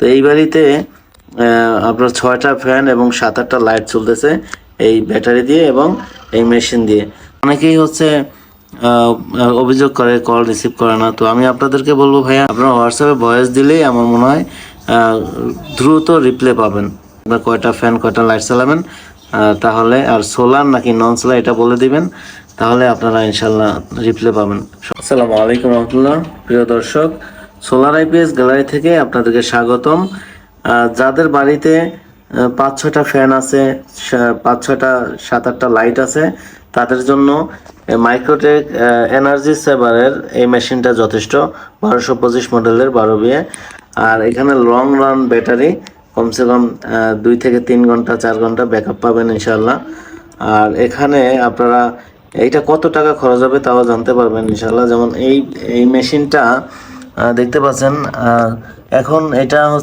তো এই বাড়িতে আপনার 6টা ফ্যান এবং 7-8টা লাইট চলতেছে এই ব্যাটারি দিয়ে এবং এই মেশিন দিয়ে। অনেকেই হচ্ছে অভিযোগ করে কল রিসিভ করে না। তো আমি আপনাদেরকে বলবো ভাইয়া, আপনারা হোয়াটসঅ্যাপে ভয়েস দিলেই আমার মনে হয় দ্রুত রিপ্লে পাবেন। আপনার কয়টা ফ্যান কয়টা লাইট চালাবেন তাহলে, আর সোলার নাকি নন সোলার এটা বলে দিবেন, তাহলে আপনারা ইনশাল্লাহ রিপ্লে পাবেন। আসসালামু আলাইকুম রহমতুল্লাহ। প্রিয় দর্শক, সোলার আইপিএস গ্যালারি থেকে আপনাদেরকে স্বাগতম। যাদের বাড়িতে 5-6টা ফ্যান আছে, 5-6টা 7-8টা লাইট আছে, তাদের জন্য মাইক্রোটেক এনার্জি সেভারের এই মেশিনটা যথেষ্ট। 1225 মডেলের 12 বিয়ে। আর এখানে লং রান ব্যাটারি, কমসে কম 2 থেকে 3 ঘন্টা 4 ঘন্টা ব্যাকআপ পাবেন ইনশাল্লাহ। আর এখানে আপনারা এইটা কত টাকা খরচ হবে তাও জানতে পারবেন ইনশাল্লাহ। যেমন এই মেশিনটা দেখতে পাচ্ছেন, এখন এটা হচ্ছে